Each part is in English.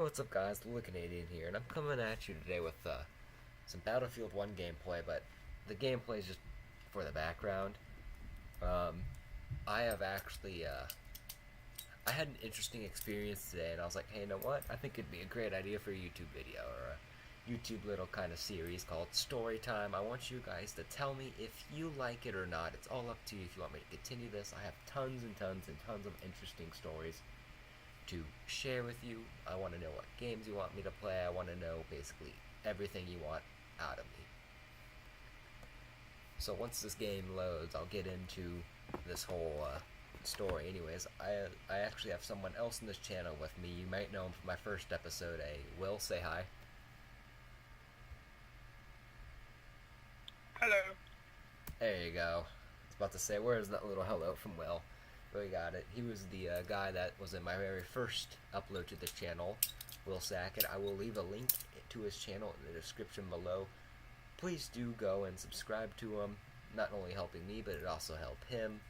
What's up guys, the Canadian here, and I'm coming at you today with some Battlefield 1 gameplay, but the gameplay is just for the background. I have actually, I had an interesting experience today, and I was like, hey, you know what, I think it'd be a great idea for a YouTube video, or a YouTube little kind of series called Story Time. I want you guys to tell me if you like it or not. It's all up to you if you want me to continue this. I have tons and tons and tons of interesting stories to share with you. I want to know what games you want me to play. I want to know basically everything you want out of me. So once this game loads, I'll get into this whole story. Anyways, I actually have someone else in this channel with me. You might know him from my first episode. Will, say hi. Hello. There you go. I was about to say, where's that little hello from Will? We got it. He was the guy that was in my very first upload to the channel, Will Sackett. I will leave a link to his channel in the description below. Please do go and subscribe to him. Not only helping me, but it also helped him.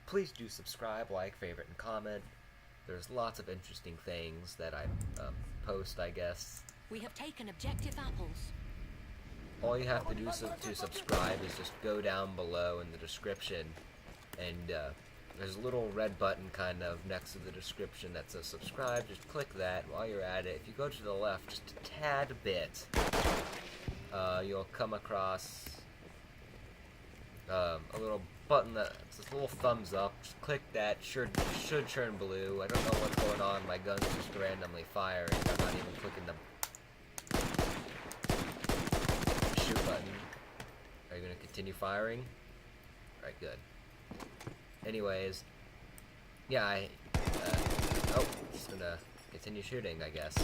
Please do subscribe, like, favorite, and comment. There's lots of interesting things that I post, I guess. We have taken objective apples. All you have to do to subscribe is just go down below in the description, and there's a little red button kind of next to the description that says subscribe. Just click that. While you're at it, if you go to the left just a tad bit, you'll come across a little button that's a little thumbs up. Just click that. Should turn blue. I don't know what's going on. My gun's just randomly firing. I'm not even clicking the button. Are you going to continue firing? Alright, good. Anyways, yeah, just gonna continue shooting, I guess.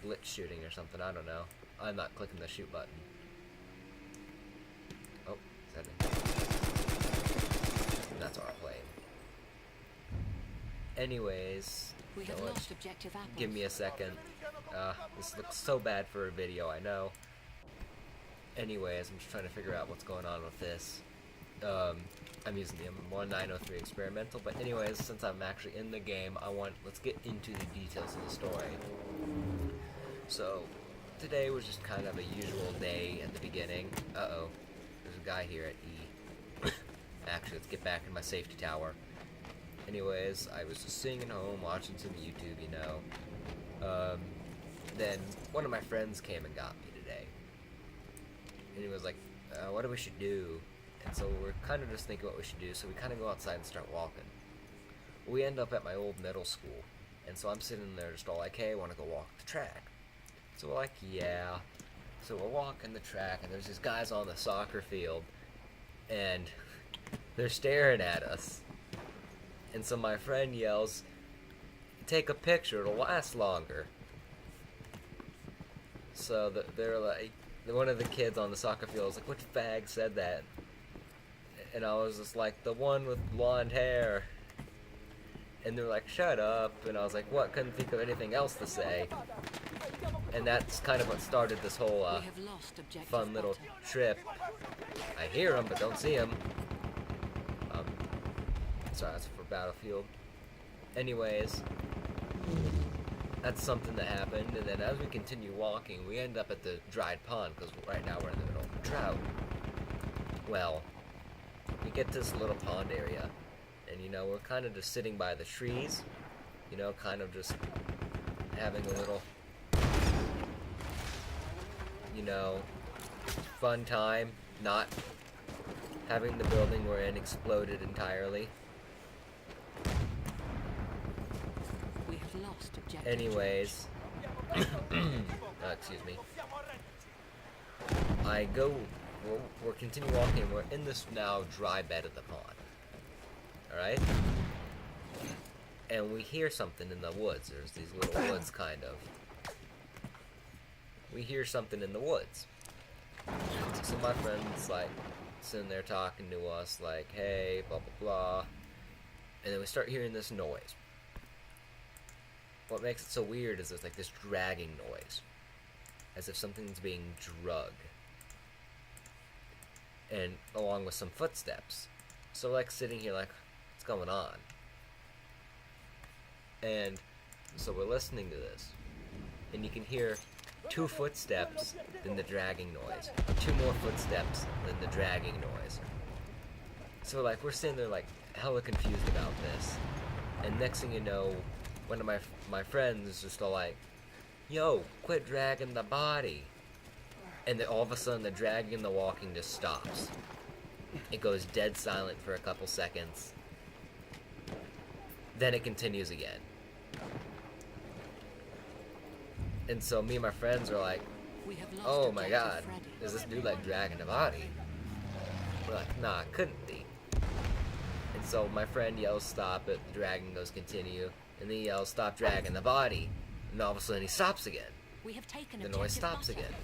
Blitz shooting or something, I don't know. I'm not clicking the shoot button. Oh, is that me? That's our plane. Anyways, We have lost objective apples. give me a second. This looks so bad for a video, I know. Anyways, I'm just trying to figure out what's going on with this. I'm using the M1903 experimental, but anyways, since I'm actually in the game, let's get into the details of the story. So, today was just kind of a usual day at the beginning. Uh-oh, there's a guy here at E. Actually, let's get back in my safety tower. Anyways, I was just sitting at home watching some YouTube, you know. Then one of my friends came and got me today. And he was like, what do we should do? And so we're kind of just thinking what we should do, so we kind of go outside and start walking. We end up at my old middle school, and so I'm sitting there just all like, hey, I want to go walk the track. So we're like, yeah. So we're walking the track, and there's these guys on the soccer field, and they're staring at us. And so my friend yells, take a picture, it'll last longer. So they're like, one of the kids on the soccer field was like, which fag said that? And I was just like, the one with blonde hair. And they're like, shut up. And I was like, what? Couldn't think of anything else to say. And that's kind of what started this whole fun little trip. I hear him, but don't see him. Sorry, that's for Battlefield. Anyways, that's something that happened, and then as we continue walking, we end up at the dried pond, because right now we're in the middle of a drought. Well, we get to this little pond area, and you know, we're kind of just sitting by the trees, you know, kind of just having a little, you know, fun time, not having the building we're in exploded entirely. Anyways, excuse me. We're continuing walking. We're in this now dry bed of the pond. Alright? And we hear something in the woods. There's these little woods, kind of. We hear something in the woods. So my friend's like sitting there talking to us, like, hey, blah, blah, blah. And then we start hearing this noise. What makes it so weird is there's like this dragging noise, as if something's being drugged, and along with some footsteps. So like sitting here like, what's going on? And so we're listening to this, and you can hear 2 footsteps, then the dragging noise. 2 more footsteps, then the dragging noise. So like we're sitting there like hella confused about this, and next thing you know, one of my friends is just all like, "Yo, quit dragging the body," and then all of a sudden the dragging and the walking just stops. It goes dead silent for a couple seconds. Then it continues again. And so me and my friends are like, We have lost "Oh my objective god, Freddy. is this dude like dragging a body?" We're like, "Nah, it couldn't be." And so my friend yells, "Stop it," the dragging goes continue, and then he yells, "Stop dragging the body," and all of a sudden he stops again. We have taken The noise objective stops butter. again.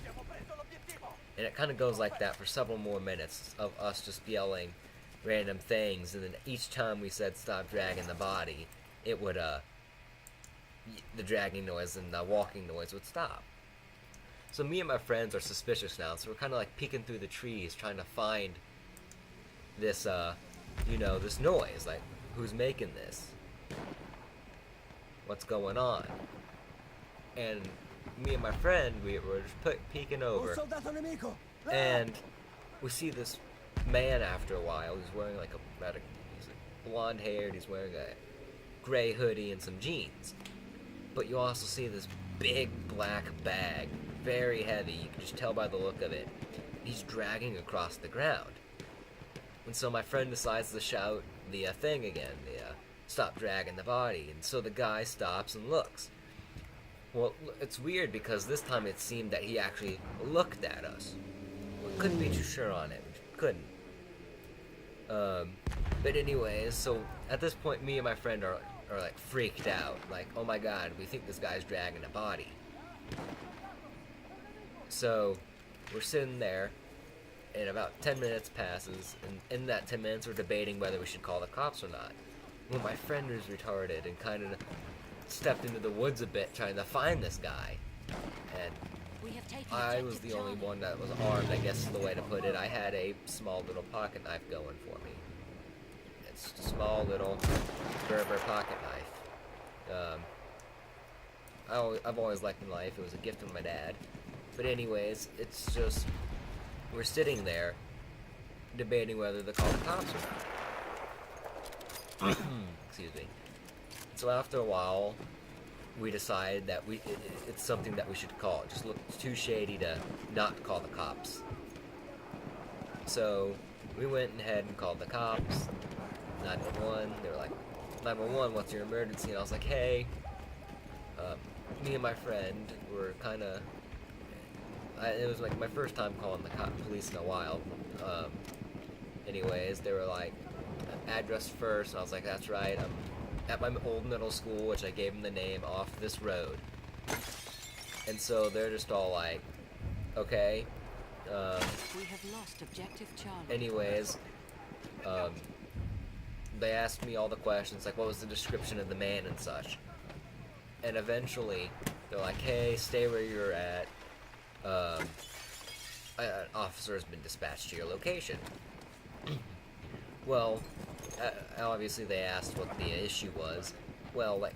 And it kind of goes like that for several more minutes of us just yelling random things, and then each time we said stop dragging the body, it would, the dragging noise and the walking noise would stop. So me and my friends are suspicious now, so we're kind of like peeking through the trees trying to find this, this noise. Like, who's making this? What's going on? And me and my friend, we were just peeking over, and we see this man after a while. He's wearing like he's like blonde haired, he's wearing a gray hoodie and some jeans. But you also see this big black bag, very heavy, you can just tell by the look of it. He's dragging across the ground. And so my friend decides to shout the thing again, stop dragging the body. And so the guy stops and looks. Well, it's weird because this time it seemed that he actually looked at us. We couldn't be too sure on it. We couldn't. But anyways, so at this point, me and my friend are like freaked out. Like, oh my god, we think this guy's dragging a body. So we're sitting there, and about 10 minutes passes, and in that 10 minutes we're debating whether we should call the cops or not. Well, my friend was retarded and kind of stepped into the woods a bit trying to find this guy. And We have taken I was objective the only Charlie. one that was armed, I guess is the way to put it. I had a small little pocket knife going for me. It's a small little Gerber pocket knife. I've always liked a knife. It was a gift from my dad. But anyways, it's just, we're sitting there debating whether to call the cops or not. Excuse me. So after a while, we decide that it's something that we should call. It just looks too shady to not call the cops. So we went ahead and called the cops. 911. They were like, 911, what's your emergency? And I was like, hey, me and my friend were kind of. It was like my first time calling the police in a while. Anyways, they were like, address first. And I was like, that's right. I'm at my old middle school, which I gave them the name, off this road. And so they're just all like, okay. We have lost objective Charlie. Anyways, they asked me all the questions, like what was the description of the man and such. And eventually, they're like, hey, stay where you're at. An officer has been dispatched to your location. Well, obviously they asked what the issue was. Well, like,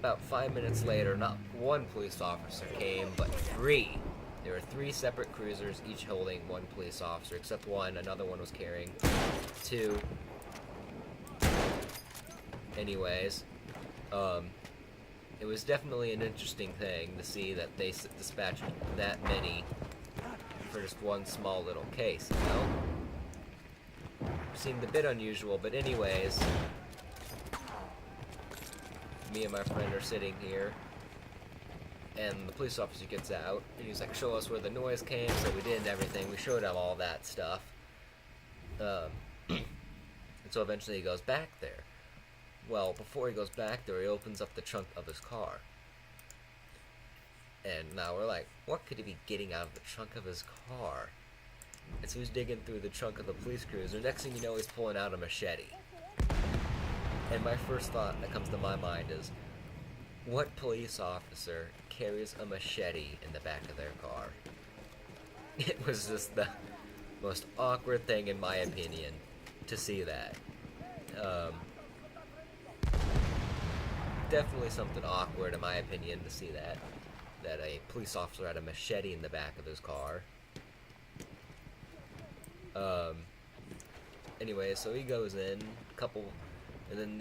about 5 minutes later, not one police officer came, but 3. There were 3 separate cruisers, each holding 1 police officer, except one. Another one was carrying 2. Anyways, it was definitely an interesting thing to see that they dispatched that many for just one small little case, you know? Seemed a bit unusual, but anyways, me and my friend are sitting here, and the police officer gets out, and he's like, show us where the noise came, so we did everything, we showed him all that stuff, and so eventually he goes back there. Well, before he goes back there, he opens up the trunk of his car. And now we're like, what could he be getting out of the trunk of his car? And so he's digging through the trunk of the police cruiser. Next thing you know, he's pulling out a machete. And my first thought that comes to my mind is, what police officer carries a machete in the back of their car? It was just the most awkward thing, in my opinion, to see that. definitely something awkward, in my opinion, to see that a police officer had a machete in the back of his car. Anyway, so he goes in, and then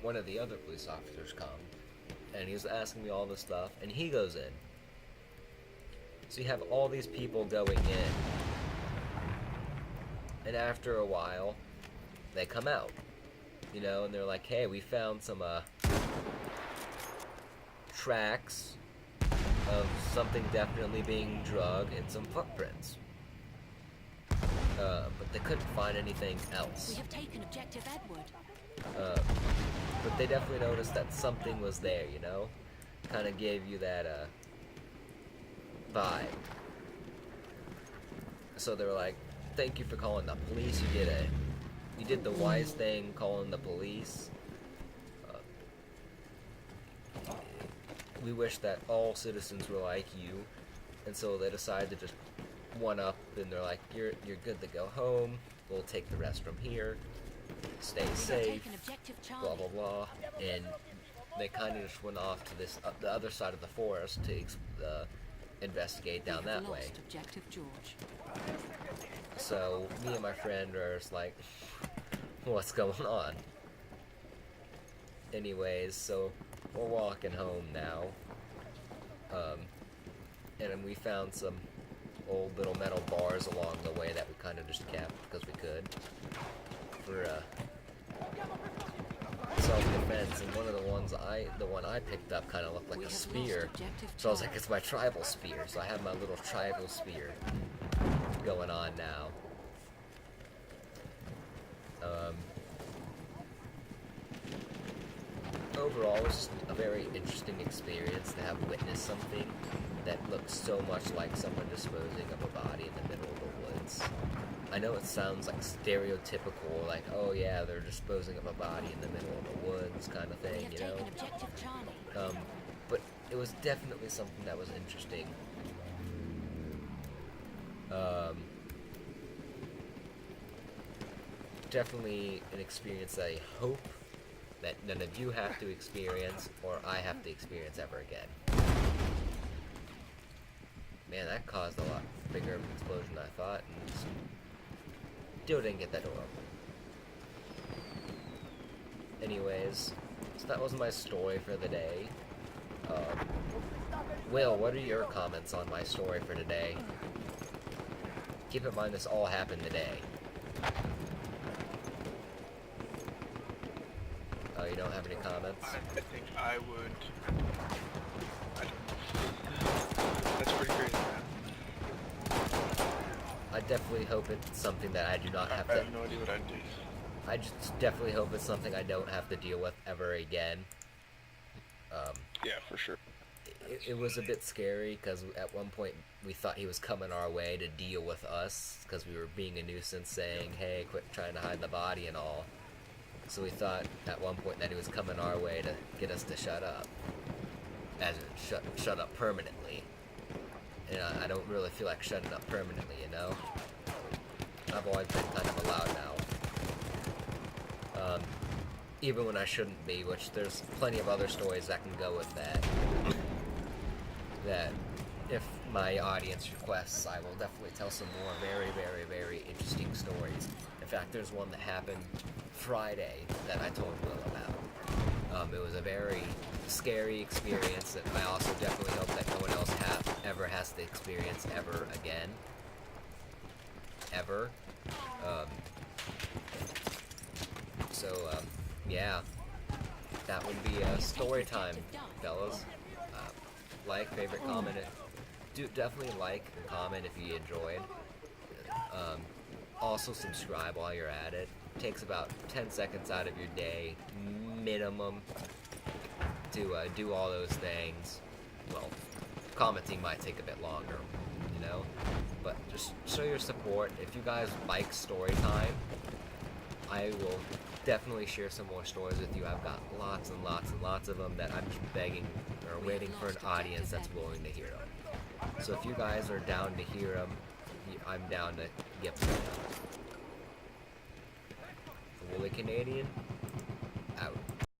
one of the other police officers come, and he was asking me all this stuff, and he goes in. So you have all these people going in, and after a while, they come out, and they're like, hey, we found some, tracks of something definitely being drugged and some footprints. But they couldn't find anything else. We have taken objective Edward. But they definitely noticed that something was there, Kind of gave you that, vibe. So they were like, thank you for calling the police. You did the wise thing calling the police. We wish that all citizens were like you. And so they decided to just one up, and they're like, you're good to go home. We'll take the rest from here. Stay safe. Blah blah blah. And they kind of just went off to this the other side of the forest to investigate down that way. Objective George. So me and my friend are just like, what's going on? Anyways, so we're walking home now. And then we found some old little metal bars along the way that we kind of just kept because we could for self-defense. And one of the one I picked up kind of looked like a spear, so I was like, it's my tribal spear. So I have my little tribal spear going on now. Overall, it was just a very interesting experience to have witnessed something that looked so much like someone disposing of a body in the middle of the woods. I know it sounds like stereotypical, like, oh yeah, they're disposing of a body in the middle of the woods kind of thing, but it was definitely something that was interesting. Definitely an experience that I hope that none of you have to experience, or I have to experience ever again. Man, that caused a lot bigger of an explosion than I thought, and still didn't get that door open. Anyways, so that was my story for the day. Will, what are your comments on my story for today? Keep in mind this all happened today. Oh, you don't have any comments? I think I would... I don't know. That's pretty crazy, man. I definitely hope it's something that I do not have to... I have no idea what I'd do. I just definitely hope it's something I don't have to deal with ever again. Yeah, for sure. It was a bit scary, because at one point we thought he was coming our way to deal with us, because we were being a nuisance, saying, hey, quit trying to hide the body and all. So we thought at one point that he was coming our way to get us to shut up. As in, shut up permanently. And I don't really feel like shutting up permanently, I've always been kind of a loudmouth. Even when I shouldn't be, which there's plenty of other stories that can go with that. That if my audience requests, I will definitely tell some more very, very, very interesting stories. In fact, there's one that happened Friday that I told Will about. It was a very scary experience that I also definitely hope that no one else ever has to experience ever again. Ever. Yeah. That would be story time, fellas. Like, favorite, comment it. Do definitely like and comment if you enjoyed. Also subscribe while you're at it. It takes about 10 seconds out of your day, minimum, to do all those things. Well, commenting might take a bit longer, but just show your support. If you guys like story time, I will definitely share some more stories with you. I've got lots and lots and lots of them that I'm just begging or waiting for an audience that's willing to hear them. So if you guys are down to hear them, I'm down to get them. The Woolly Canadian.